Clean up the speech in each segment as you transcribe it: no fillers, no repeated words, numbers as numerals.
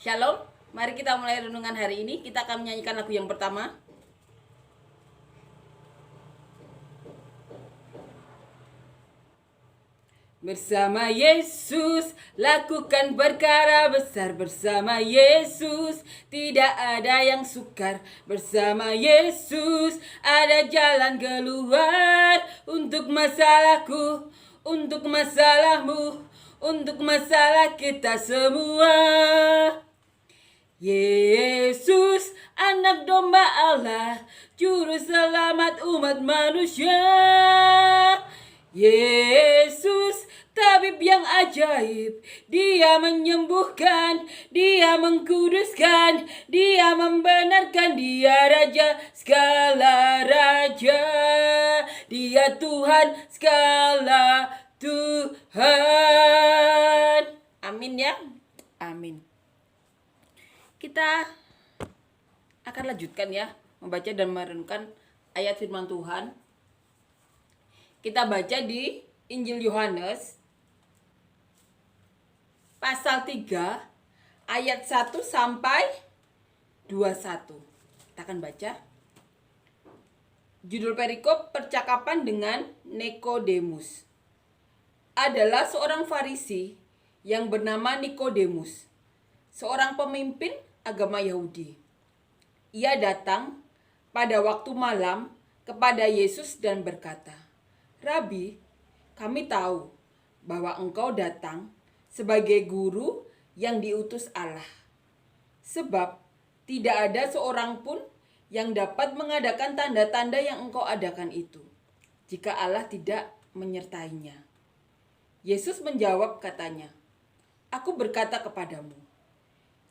Shalom, mari kita mulai renungan hari ini. Kita akan menyanyikan lagu yang pertama. Bersama Yesus, lakukan perkara besar. Bersama Yesus, tidak ada yang sukar. Bersama Yesus, ada jalan keluar. Untuk masalahku, untuk masalahmu, untuk masalah kita semua. Yesus, anak domba Allah, juru selamat umat manusia. Yesus, tabib yang ajaib, dia menyembuhkan, dia mengkuduskan, dia membenarkan, dia raja segala raja, dia Tuhan segala Tuhan. Amin ya, amin. Kita akan lanjutkan ya, membaca dan merenungkan ayat firman Tuhan. Kita baca di Injil Yohanes pasal 3 ayat 1 sampai 21. Kita akan baca. Judul perikop, percakapan dengan Nikodemus. Adalah seorang Farisi yang bernama Nikodemus, seorang pemimpin agama Yahudi. Ia datang pada waktu malam kepada Yesus dan berkata, "Rabi, kami tahu bahwa engkau datang sebagai guru yang diutus Allah. Sebab tidak ada seorang pun yang dapat mengadakan tanda-tanda yang engkau adakan itu, jika Allah tidak menyertainya." Yesus menjawab katanya, "Aku berkata kepadamu,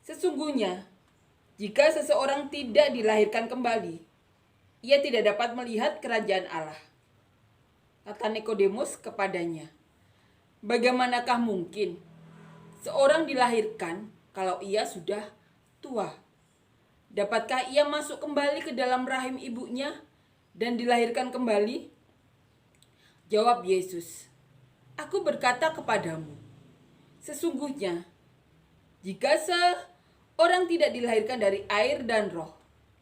sesungguhnya jika seseorang tidak dilahirkan kembali, ia tidak dapat melihat kerajaan Allah." Kata Nikodemus kepadanya, "Bagaimanakah mungkin seorang dilahirkan kalau ia sudah tua? Dapatkah ia masuk kembali ke dalam rahim ibunya dan dilahirkan kembali?" Jawab Yesus, "Aku berkata kepadamu, sesungguhnya jika seorang tidak dilahirkan dari air dan roh,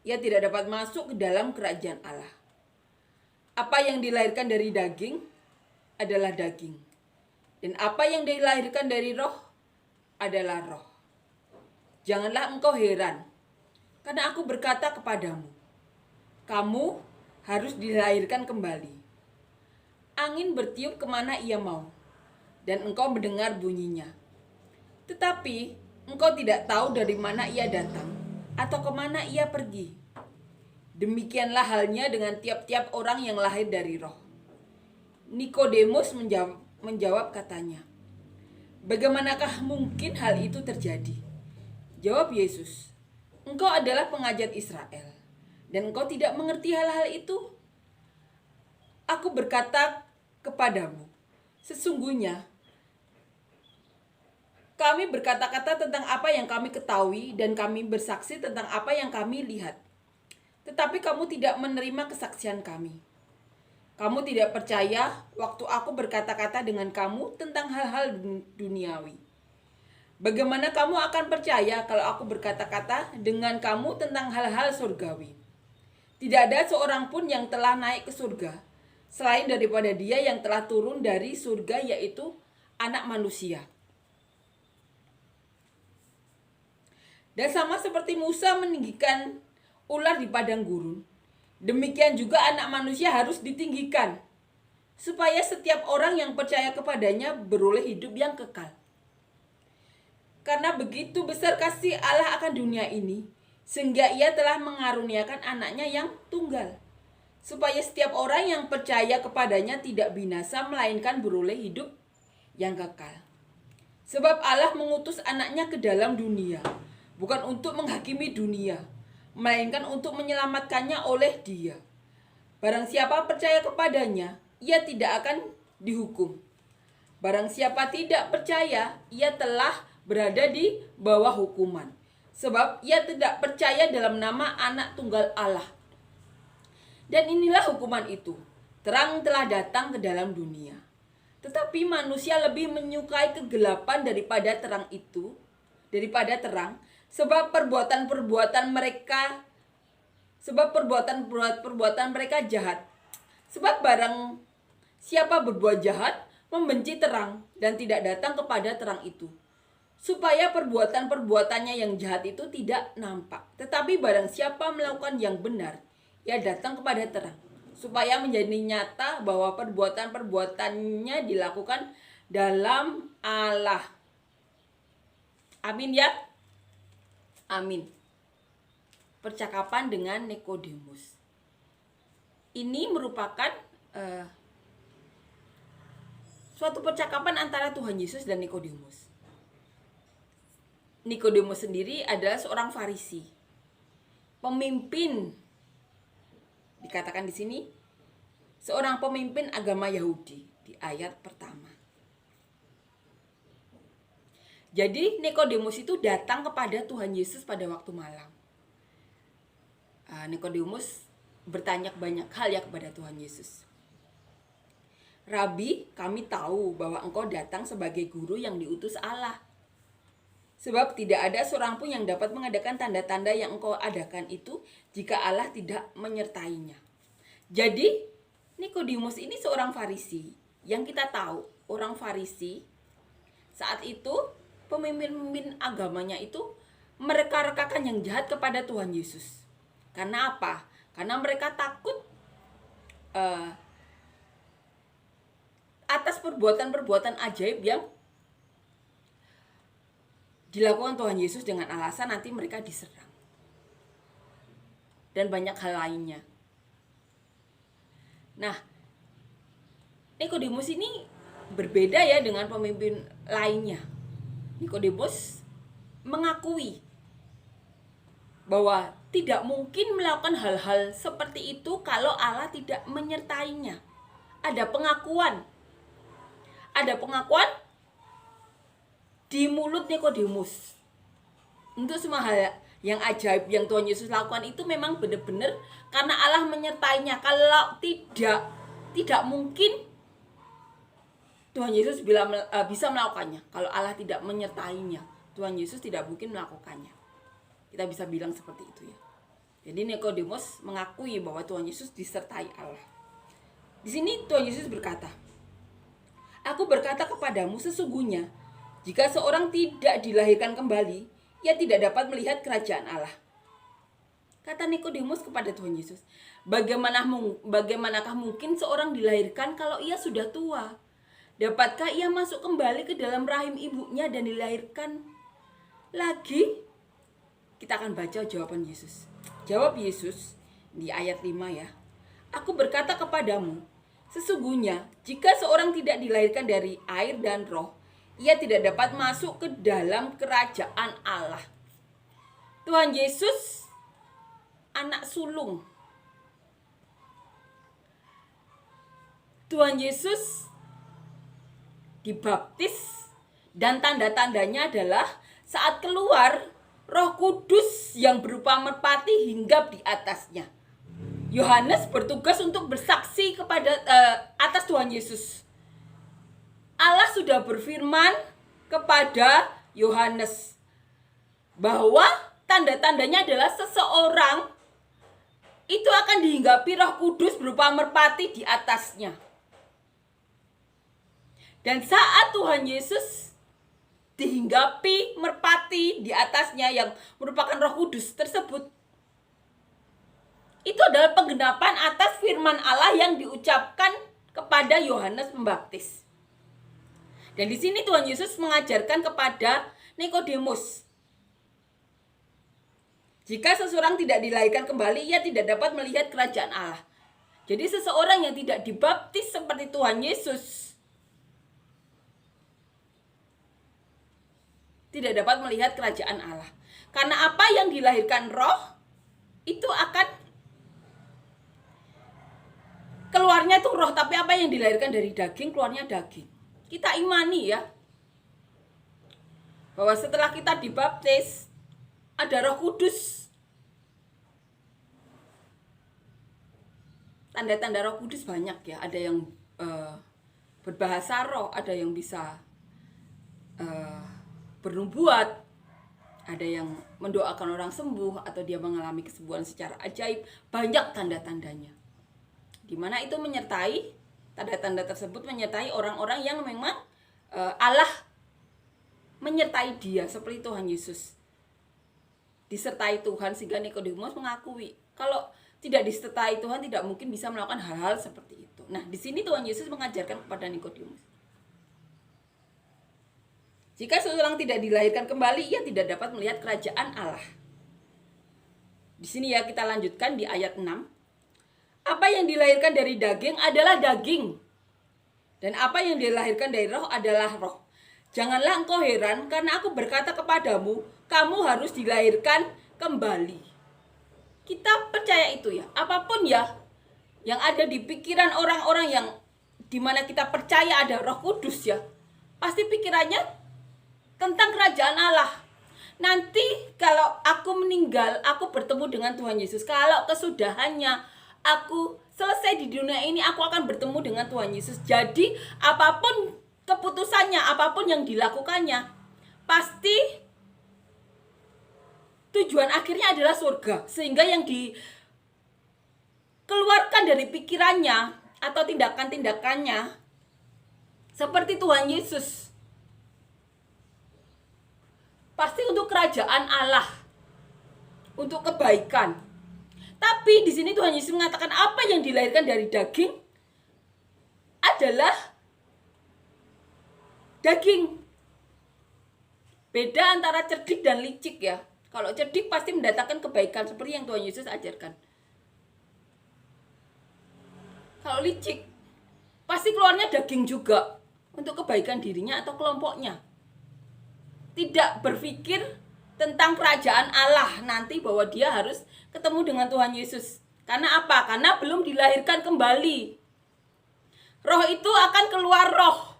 ia tidak dapat masuk ke dalam kerajaan Allah. Apa yang dilahirkan dari daging adalah daging, dan apa yang dilahirkan dari roh adalah roh. Janganlah engkau heran, karena aku berkata kepadamu, kamu harus dilahirkan kembali. Angin bertiup kemana ia mau, dan engkau mendengar bunyinya. Tetapi engkau tidak tahu dari mana ia datang atau kemana ia pergi. Demikianlah halnya dengan tiap-tiap orang yang lahir dari roh." Nikodemus menjawab katanya, "Bagaimanakah mungkin hal itu terjadi?" Jawab Yesus, "Engkau adalah pengajar Israel, dan engkau tidak mengerti hal-hal itu? Aku berkata kepadamu, sesungguhnya kami berkata-kata tentang apa yang kami ketahui, dan kami bersaksi tentang apa yang kami lihat. Tetapi kamu tidak menerima kesaksian kami. Kamu tidak percaya waktu aku berkata-kata dengan kamu tentang hal-hal duniawi. Bagaimana kamu akan percaya kalau aku berkata-kata dengan kamu tentang hal-hal surgawi? Tidak ada seorang pun yang telah naik ke surga, selain daripada Dia yang telah turun dari surga, yaitu Anak Manusia. Dan sama seperti Musa meninggikan ular di padang gurun, demikian juga Anak Manusia harus ditinggikan, supaya setiap orang yang percaya kepadanya beroleh hidup yang kekal. Karena begitu besar kasih Allah akan dunia ini, sehingga Ia telah mengaruniakan anaknya yang tunggal, supaya setiap orang yang percaya kepadanya tidak binasa, melainkan beroleh hidup yang kekal. Sebab Allah mengutus anaknya ke dalam dunia, bukan untuk menghakimi dunia, melainkan untuk menyelamatkannya oleh Dia. Barang siapa percaya kepadanya, ia tidak akan dihukum. Barang siapa tidak percaya, ia telah berada di bawah hukuman, sebab ia tidak percaya dalam nama Anak Tunggal Allah. Dan inilah hukuman itu, terang telah datang ke dalam dunia, tetapi manusia lebih menyukai kegelapan daripada terang, Sebab perbuatan mereka jahat. Sebab barang siapa berbuat jahat membenci terang dan tidak datang kepada terang itu, supaya perbuatan-perbuatannya yang jahat itu tidak nampak. Tetapi barang siapa melakukan yang benar, ia datang kepada terang, supaya menjadi nyata bahwa perbuatan-perbuatannya dilakukan dalam Allah. Amin ya. Amin. Percakapan dengan Nikodemus. Ini merupakan suatu percakapan antara Tuhan Yesus dan Nikodemus. Nikodemus sendiri adalah seorang Farisi, pemimpin, dikatakan di sini seorang pemimpin agama Yahudi di ayat pertama. Jadi Nikodemus itu datang kepada Tuhan Yesus pada waktu malam. Nikodemus bertanya banyak hal ya kepada Tuhan Yesus. Rabi, kami tahu bahwa engkau datang sebagai guru yang diutus Allah. Sebab tidak ada seorang pun yang dapat mengadakan tanda-tanda yang engkau adakan itu jika Allah tidak menyertainya. Jadi Nikodemus ini seorang Farisi. Yang kita tahu orang Farisi saat itu pemimpin agamanya itu mereka-rekakan yang jahat kepada Tuhan Yesus. Karena apa? Karena mereka takut atas perbuatan-perbuatan ajaib yang dilakukan Tuhan Yesus dengan alasan nanti mereka diserang. Dan banyak hal lainnya. Nah, Nikodemus ini berbeda ya dengan pemimpin lainnya. Nikodemus mengakui bahwa tidak mungkin melakukan hal-hal seperti itu kalau Allah tidak menyertainya. Ada pengakuan di mulut Nikodemus. Untuk semua hal yang ajaib yang Tuhan Yesus lakukan itu memang benar-benar karena Allah menyertainya. Kalau tidak mungkin Tuhan Yesus bisa melakukannya. Kalau Allah tidak menyertainya, Tuhan Yesus tidak mungkin melakukannya. Kita bisa bilang seperti itu ya. Jadi Nikodemus mengakui bahwa Tuhan Yesus disertai Allah. Di sini Tuhan Yesus berkata, "Aku berkata kepadamu sesungguhnya, jika seorang tidak dilahirkan kembali, ia tidak dapat melihat kerajaan Allah." Kata Nikodemus kepada Tuhan Yesus, bagaimanakah mungkin seorang dilahirkan kalau ia sudah tua? Dapatkah ia masuk kembali ke dalam rahim ibunya dan dilahirkan lagi? Kita akan baca jawaban Yesus. Jawab Yesus di ayat 5 ya. "Aku berkata kepadamu, sesungguhnya jika seorang tidak dilahirkan dari air dan roh, ia tidak dapat masuk ke dalam kerajaan Allah." Tuhan Yesus anak sulung. Tuhan Yesus dibaptis dan tanda-tandanya adalah saat keluar Roh Kudus yang berupa merpati hinggap di atasnya. Yohanes bertugas untuk bersaksi kepada atas Tuhan Yesus. Allah sudah berfirman kepada Yohanes bahwa tanda-tandanya adalah seseorang itu akan dihinggapi Roh Kudus berupa merpati di atasnya. Dan saat Tuhan Yesus dihinggapi merpati di atasnya yang merupakan Roh Kudus tersebut, itu adalah penggenapan atas firman Allah yang diucapkan kepada Yohanes Pembaptis. Dan di sini Tuhan Yesus mengajarkan kepada Nikodemus, jika seseorang tidak dilahirkan kembali, ia tidak dapat melihat kerajaan Allah. Jadi seseorang yang tidak dibaptis seperti Tuhan Yesus tidak dapat melihat kerajaan Allah. Karena apa yang dilahirkan roh, itu akan keluarnya itu roh. Tapi apa yang dilahirkan dari daging, keluarnya daging. Kita imani ya, bahwa setelah kita dibaptis, ada Roh Kudus. Tanda-tanda Roh Kudus banyak ya. Ada yang berbahasa roh, ada yang bisa bernubuat, Ada yang mendoakan orang sembuh atau dia mengalami kesembuhan secara ajaib, banyak tanda-tandanya. Di mana itu menyertai, tanda-tanda tersebut menyertai orang-orang yang memang Allah menyertai dia, seperti Tuhan Yesus disertai Tuhan, sehingga Nikodemus mengakui kalau tidak disertai Tuhan tidak mungkin bisa melakukan hal-hal seperti itu. Nah, di sini Tuhan Yesus mengajarkan kepada Nikodemus, jika seseorang tidak dilahirkan kembali, ia tidak dapat melihat kerajaan Allah. Di sini ya, kita lanjutkan di ayat 6. Apa yang dilahirkan dari daging adalah daging, dan apa yang dilahirkan dari roh adalah roh. Janganlah engkau heran karena aku berkata kepadamu, kamu harus dilahirkan kembali. Kita percaya itu ya, apapun ya yang ada di pikiran orang-orang yang dimana kita percaya ada Roh Kudus ya, pasti pikirannya tentang kerajaan Allah. Nanti kalau aku meninggal, aku bertemu dengan Tuhan Yesus. Kalau kesudahannya aku selesai di dunia ini, aku akan bertemu dengan Tuhan Yesus. Jadi apapun keputusannya, apapun yang dilakukannya, pasti tujuan akhirnya adalah surga. Sehingga yang dikeluarkan dari pikirannya atau tindakan-tindakannya seperti Tuhan Yesus, pasti untuk kerajaan Allah, untuk kebaikan. Tapi di sini Tuhan Yesus mengatakan apa yang dilahirkan dari daging adalah daging. Beda antara cerdik dan licik ya. Kalau cerdik pasti mendatangkan kebaikan seperti yang Tuhan Yesus ajarkan. Kalau licik pasti keluarnya daging juga untuk kebaikan dirinya atau kelompoknya. Tidak berpikir tentang kerajaan Allah nanti bahwa dia harus ketemu dengan Tuhan Yesus. Karena apa? Karena belum dilahirkan kembali. Roh itu akan keluar roh.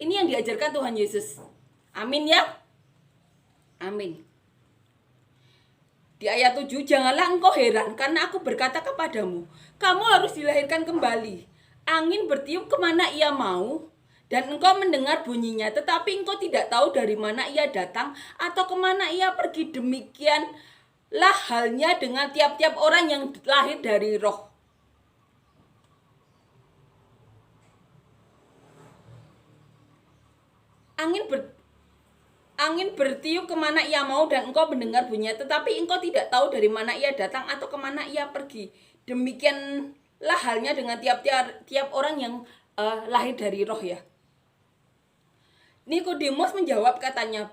Ini yang diajarkan Tuhan Yesus. Amin ya? Amin. Di ayat 7, janganlah engkau heran karena aku berkata kepadamu, kamu harus dilahirkan kembali. Angin bertiup kemana ia mau, dan engkau mendengar bunyinya, tetapi engkau tidak tahu dari mana ia datang atau kemana ia pergi. Demikianlah halnya dengan tiap-tiap orang yang lahir dari roh. Angin bertiup kemana ia mau dan engkau mendengar bunyinya, tetapi engkau tidak tahu dari mana ia datang atau kemana ia pergi. Demikianlah halnya dengan tiap orang yang lahir dari roh ya. Nikodemus menjawab katanya,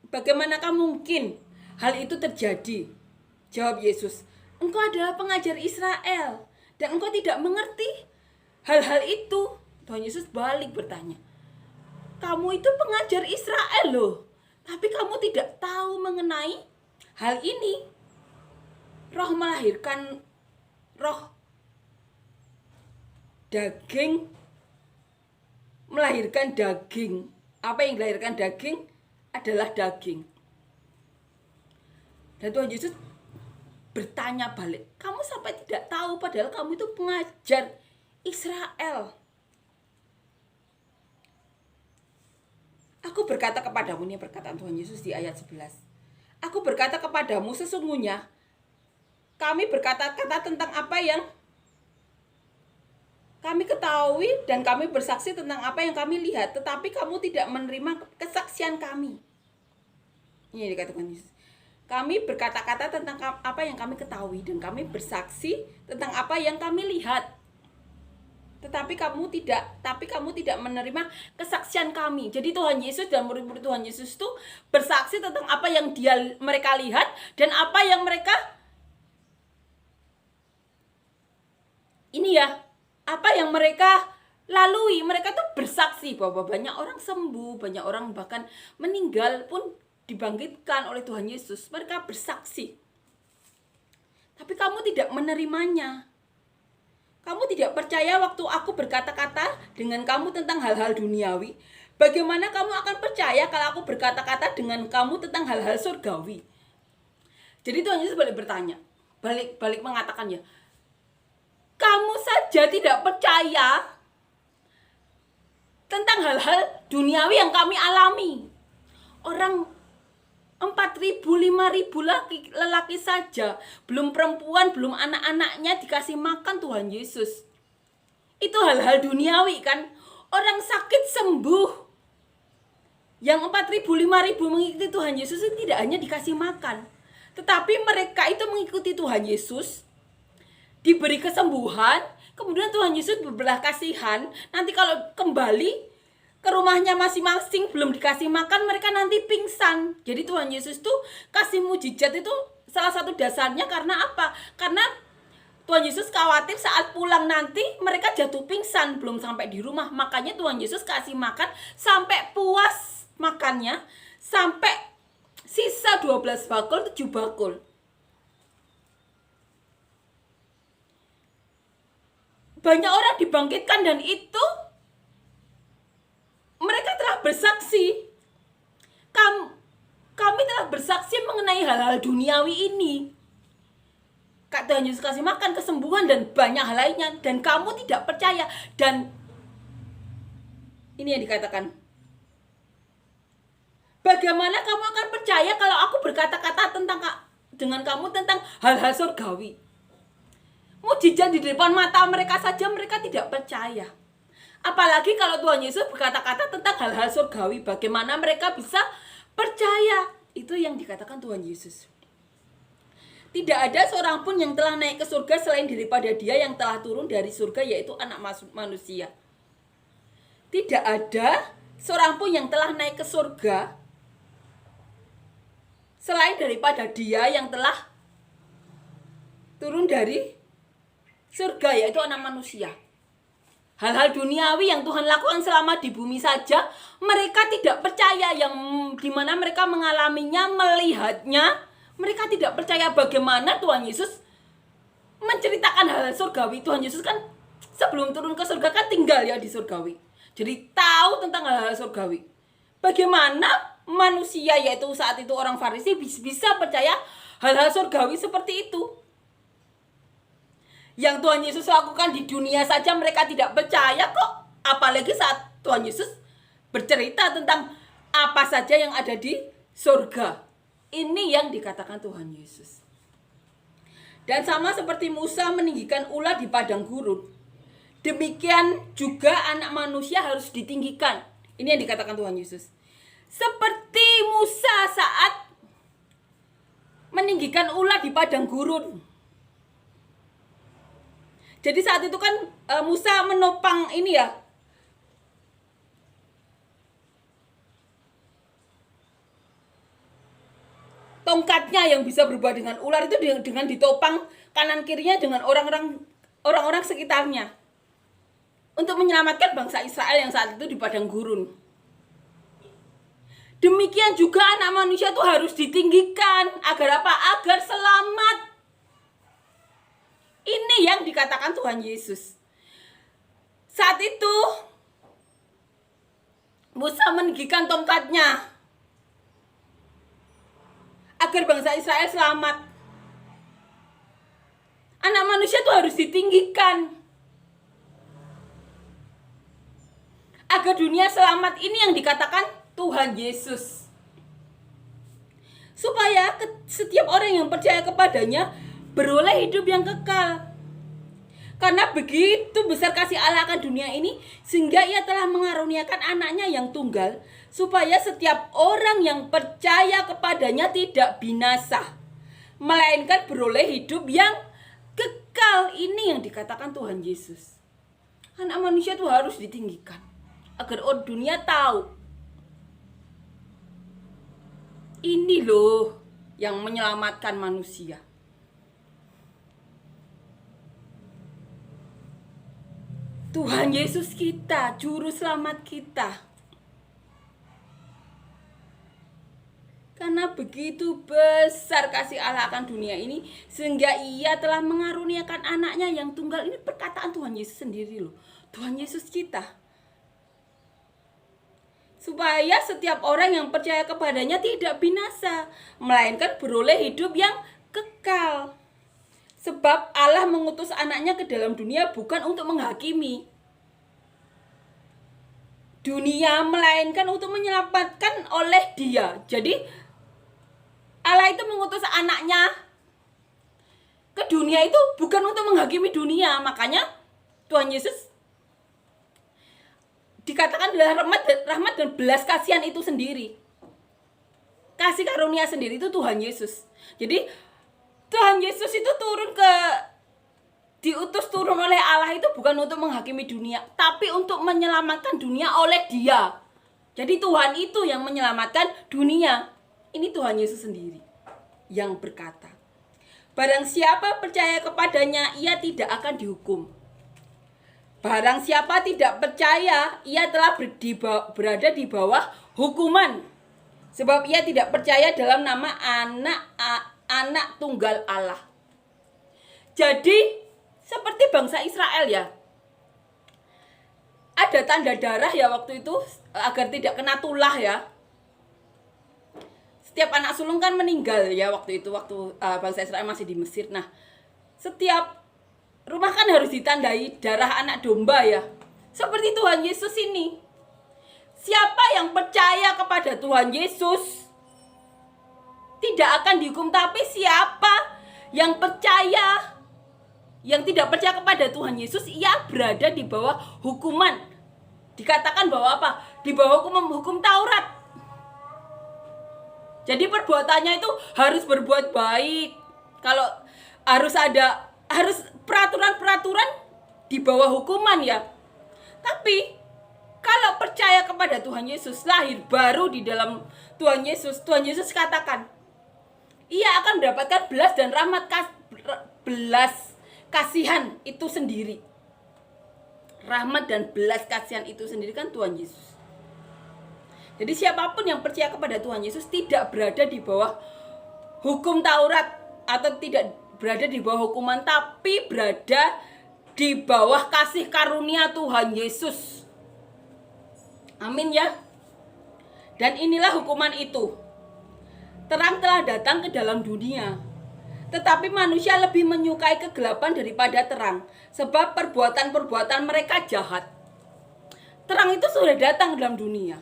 bagaimanakah mungkin hal itu terjadi? Jawab Yesus, engkau adalah pengajar Israel dan engkau tidak mengerti hal-hal itu. Tuhan Yesus balik bertanya, kamu itu pengajar Israel loh, tapi kamu tidak tahu mengenai hal ini. Roh melahirkan roh, daging melahirkan daging. Apa yang dilahirkan daging adalah daging. Dan Tuhan Yesus bertanya balik, kamu sampai tidak tahu padahal kamu itu pengajar Israel. Aku berkata kepadamu, ini perkataan Tuhan Yesus di ayat 11. Aku berkata kepadamu, sesungguhnya kami berkata-kata tentang apa yang kami ketahui dan kami bersaksi tentang apa yang kami lihat, tetapi kamu tidak menerima kesaksian kami. Ini dikatakan Yesus. Kami berkata-kata tentang apa yang kami ketahui dan kami bersaksi tentang apa yang kami lihat, tetapi kamu tidak menerima kesaksian kami. Jadi Tuhan Yesus dan murid-murid Tuhan Yesus itu bersaksi tentang apa yang mereka lihat dan apa yang mereka apa yang mereka lalui. Mereka tuh bersaksi bahwa banyak orang sembuh, banyak orang bahkan meninggal pun dibangkitkan oleh Tuhan Yesus. Mereka bersaksi. Tapi kamu tidak menerimanya. Kamu tidak percaya waktu aku berkata-kata dengan kamu tentang hal-hal duniawi. Bagaimana kamu akan percaya kalau aku berkata-kata dengan kamu tentang hal-hal surgawi? Jadi Tuhan Yesus balik bertanya, balik mengatakan ya, kamu saja tidak percaya tentang hal-hal duniawi yang kami alami. Orang 4.000, 5.000 lelaki saja, belum perempuan, belum anak-anaknya dikasih makan Tuhan Yesus. Itu hal-hal duniawi kan. Orang sakit sembuh. Yang 4.000, 5.000 mengikuti Tuhan Yesus itu tidak hanya dikasih makan, tetapi mereka itu mengikuti Tuhan Yesus, diberi kesembuhan, kemudian Tuhan Yesus berbelas kasihan. Nanti kalau kembali ke rumahnya masing-masing belum dikasih makan, mereka nanti pingsan. Jadi Tuhan Yesus tuh kasih mujizat itu salah satu dasarnya karena apa? Karena Tuhan Yesus khawatir saat pulang nanti mereka jatuh pingsan belum sampai di rumah. Makanya Tuhan Yesus kasih makan sampai puas makannya, sampai sisa 12 bakul, 7 bakul. Banyak orang dibangkitkan dan itu mereka telah bersaksi. Kami telah bersaksi mengenai hal-hal duniawi ini. Kak, Tuhan Yesus kasih makan, kesembuhan, dan banyak hal lainnya. Dan kamu tidak percaya. Dan ini yang dikatakan, bagaimana kamu akan percaya kalau aku berkata-kata dengan kamu tentang hal-hal surgawi? Mujizat di depan mata mereka saja mereka tidak percaya. Apalagi kalau Tuhan Yesus berkata-kata tentang hal-hal surgawi, bagaimana mereka bisa percaya? Itu yang dikatakan Tuhan Yesus. Tidak ada seorang pun yang telah naik ke surga selain daripada Dia yang telah turun dari surga, yaitu Anak Manusia. Tidak ada seorang pun yang telah naik ke surga selain daripada Dia yang telah turun dari surga, yaitu Anak Manusia. Hal-hal duniawi yang Tuhan lakukan selama di bumi saja, mereka tidak percaya. Yang dimana mereka mengalaminya, melihatnya, mereka tidak percaya. Bagaimana Tuhan Yesus menceritakan hal-hal surgawi. Tuhan Yesus kan sebelum turun ke surga kan tinggal ya di surgawi. Jadi tahu tentang hal-hal surgawi. Bagaimana manusia, yaitu saat itu orang Farisi, bisa percaya hal-hal surgawi seperti itu? Yang Tuhan Yesus lakukan di dunia saja mereka tidak percaya kok. Apalagi saat Tuhan Yesus bercerita tentang apa saja yang ada di surga. Ini yang dikatakan Tuhan Yesus. Dan sama seperti Musa meninggikan ular di padang gurun, demikian juga Anak Manusia harus ditinggikan. Ini yang dikatakan Tuhan Yesus. Seperti Musa saat meninggikan ular di padang gurun. Jadi saat itu kan Musa menopang ini ya, tongkatnya yang bisa berubah dengan ular itu dengan ditopang kanan kirinya dengan orang-orang sekitarnya untuk menyelamatkan bangsa Israel yang saat itu di padang gurun. Demikian juga Anak Manusia itu harus ditinggikan agar apa? Agar selamat. Ini yang dikatakan Tuhan Yesus. Saat itu Musa meninggikan tongkatnya agar bangsa Israel selamat. Anak Manusia itu harus ditinggikan agar dunia selamat. Ini yang dikatakan Tuhan Yesus. Supaya setiap orang yang percaya kepadanya beroleh hidup yang kekal. Karena begitu besar kasih Allah akan dunia ini, sehingga Ia telah mengaruniakan anaknya yang tunggal, supaya setiap orang yang percaya kepadanya tidak binasa, melainkan beroleh hidup yang kekal. Ini yang dikatakan Tuhan Yesus. Anak Manusia itu harus ditinggikan agar dunia tahu, ini loh yang menyelamatkan manusia. Tuhan Yesus kita, juru selamat kita. Karena begitu besar kasih Allah akan dunia ini, sehingga Ia telah mengaruniakan anaknya yang tunggal. Ini perkataan Tuhan Yesus sendiri loh. Tuhan Yesus kita. Supaya setiap orang yang percaya kepadanya tidak binasa, melainkan beroleh hidup yang kekal. Sebab Allah mengutus anaknya ke dalam dunia bukan untuk menghakimi dunia, melainkan untuk menyelamatkan oleh Dia. Jadi Allah itu mengutus anaknya ke dunia itu bukan untuk menghakimi dunia. Makanya Tuhan Yesus dikatakan adalah rahmat dan belas kasihan itu sendiri. Kasih karunia sendiri itu Tuhan Yesus. Jadi Tuhan Yesus itu diutus turun oleh Allah itu bukan untuk menghakimi dunia, tapi untuk menyelamatkan dunia oleh Dia. Jadi Tuhan itu yang menyelamatkan dunia. Ini Tuhan Yesus sendiri yang berkata, barang siapa percaya kepadanya, ia tidak akan dihukum. Barang siapa tidak percaya, ia telah berada di bawah hukuman. Sebab ia tidak percaya dalam nama anak tunggal Allah. Jadi seperti bangsa Israel ya, ada tanda darah ya waktu itu agar tidak kena tulah ya. Setiap anak sulung kan meninggal ya waktu itu, waktu bangsa Israel masih di Mesir. Nah, setiap rumah kan harus ditandai darah anak domba ya. Seperti Tuhan Yesus ini. Siapa yang percaya kepada Tuhan Yesus tidak akan dihukum, tapi siapa yang percaya, yang tidak percaya kepada Tuhan Yesus, ia berada di bawah hukuman. Dikatakan bahwa apa? Di bawah hukum Taurat. Jadi perbuatannya itu harus berbuat baik. Kalau harus peraturan-peraturan di bawah hukuman ya. Tapi kalau percaya kepada Tuhan Yesus, lahir baru di dalam Tuhan Yesus katakan, ia akan mendapatkan belas dan rahmat, belas kasihan itu sendiri. Rahmat dan belas kasihan itu sendiri kan Tuhan Yesus. Jadi siapapun yang percaya kepada Tuhan Yesus tidak berada di bawah hukum Taurat atau tidak berada di bawah hukuman, tapi berada di bawah kasih karunia Tuhan Yesus. Amin ya. Dan inilah hukuman itu. Terang telah datang ke dalam dunia, tetapi manusia lebih menyukai kegelapan daripada terang, sebab perbuatan-perbuatan mereka jahat. Terang itu sudah datang ke dalam dunia,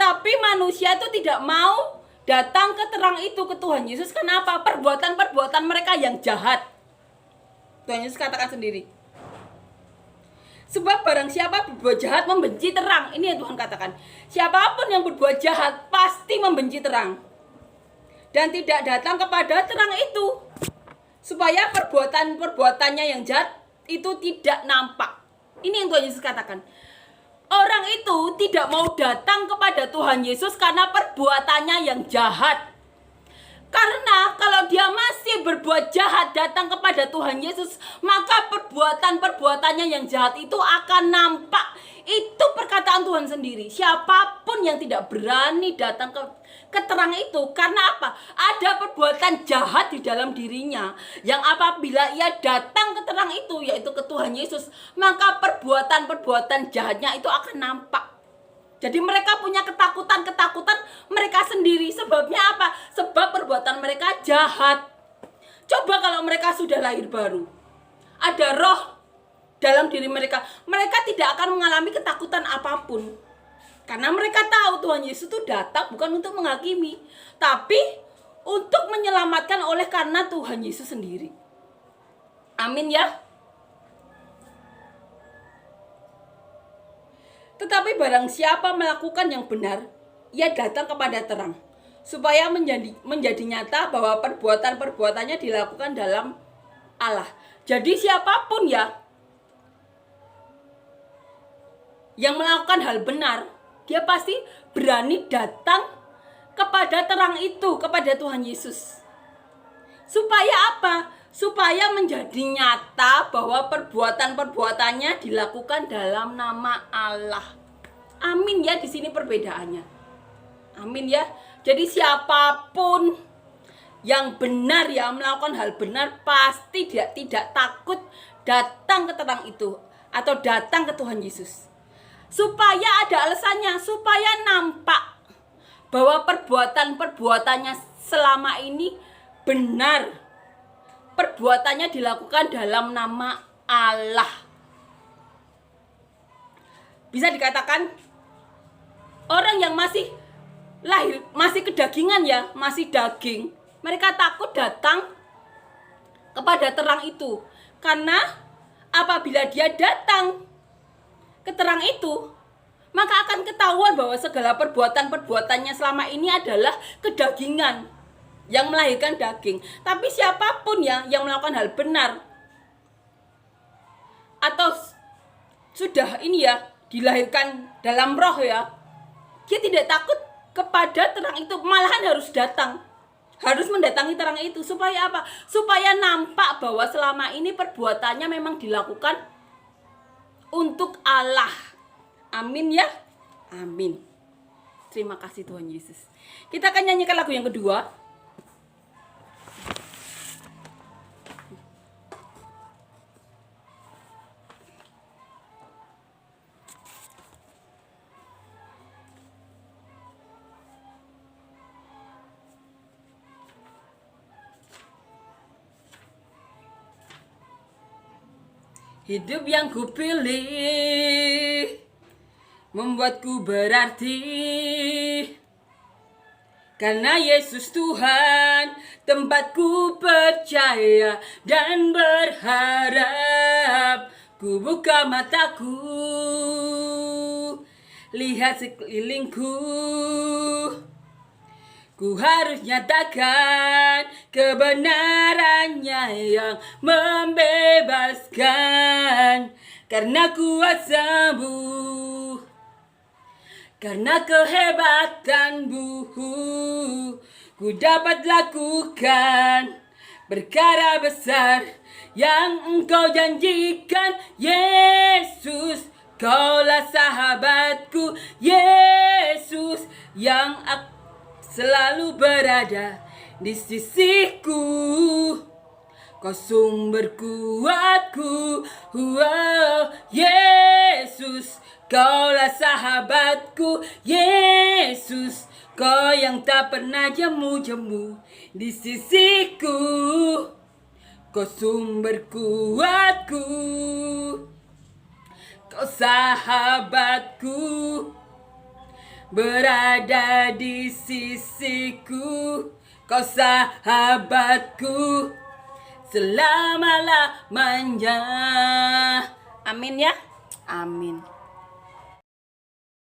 tapi manusia itu tidak mau datang ke terang itu, ke Tuhan Yesus. Kenapa? Perbuatan-perbuatan mereka yang jahat. Tuhan Yesus katakan sendiri. Sebab barang siapa berbuat jahat membenci terang. Ini yang Tuhan katakan. Siapapun yang berbuat jahat pasti membenci terang dan tidak datang kepada terang itu, supaya perbuatan-perbuatannya yang jahat itu tidak nampak. Ini yang Tuhan Yesus katakan. Orang itu tidak mau datang kepada Tuhan Yesus karena perbuatannya yang jahat. Karena kalau dia masih berbuat jahat datang kepada Tuhan Yesus, maka perbuatan-perbuatannya yang jahat itu akan nampak. Itu perkataan Tuhan sendiri. Siapapun yang tidak berani datang ke terang itu, karena apa? Ada perbuatan jahat di dalam dirinya, yang apabila ia datang ke terang itu, yaitu ke Tuhan Yesus, maka perbuatan-perbuatan jahatnya itu akan nampak. Jadi mereka punya ketakutan mereka sendiri. Sebabnya apa? Sebab perbuatan mereka jahat. Coba kalau mereka sudah lahir baru, ada roh dalam diri mereka, mereka tidak akan mengalami ketakutan apapun. Karena mereka tahu Tuhan Yesus itu datang bukan untuk menghakimi, tapi untuk menyelamatkan oleh karena Tuhan Yesus sendiri. Amin ya. Tetapi barang siapa melakukan yang benar, ia datang kepada terang, supaya menjadi nyata bahwa perbuatan-perbuatannya dilakukan dalam Allah. Jadi siapapun ya yang melakukan hal benar, dia pasti berani datang kepada terang itu, kepada Tuhan Yesus. Supaya apa? Supaya menjadi nyata bahwa perbuatan-perbuatannya dilakukan dalam nama Allah. Amin ya, di sini perbedaannya. Amin ya. Jadi siapapun yang benar ya, melakukan hal benar, pasti dia tidak takut datang ke terang itu atau datang ke Tuhan Yesus. Supaya ada alasannya, supaya nampak bahwa perbuatan-perbuatannya selama ini benar. Perbuatannya dilakukan dalam nama Allah. Bisa dikatakan orang yang masih lahir masih kedagingan ya, masih daging. Mereka takut datang kepada terang itu. Karena apabila dia datang ke terang itu, maka akan ketahuan bahwa segala perbuatan-perbuatannya selama ini adalah kedagingan yang melahirkan daging. Tapi siapapun ya yang melakukan hal benar atau sudah ini ya dilahirkan dalam roh ya, dia tidak takut kepada terang itu, malahan harus datang, harus mendatangi terang itu. Supaya apa? Supaya nampak bahwa selama ini perbuatannya memang dilakukan untuk Allah. Amin ya. Amin. Terima kasih Tuhan Yesus. Kita akan nyanyikan lagu yang kedua. Hidup yang kupilih membuatku berarti, karena Yesus Tuhan tempatku percaya dan berharap. Ku buka mataku, lihat sekelilingku. Ku harus nyatakan kebenarannya yang membebaskan. Karena kuasamu, karena kehebatanmu, ku dapat lakukan perkara besar yang Engkau janjikan. Yesus, Kaulah sahabatku. Yesus yang selalu berada di sisiku. Kau sumber kuatku. Yesus, Kaulah sahabatku. Yesus, Kau yang tak pernah jemu-jemu di sisiku. Kau sumber kuatku. Kau sahabatku, berada di sisiku. Kau sahabatku selama-lamanya. Amin ya. Amin.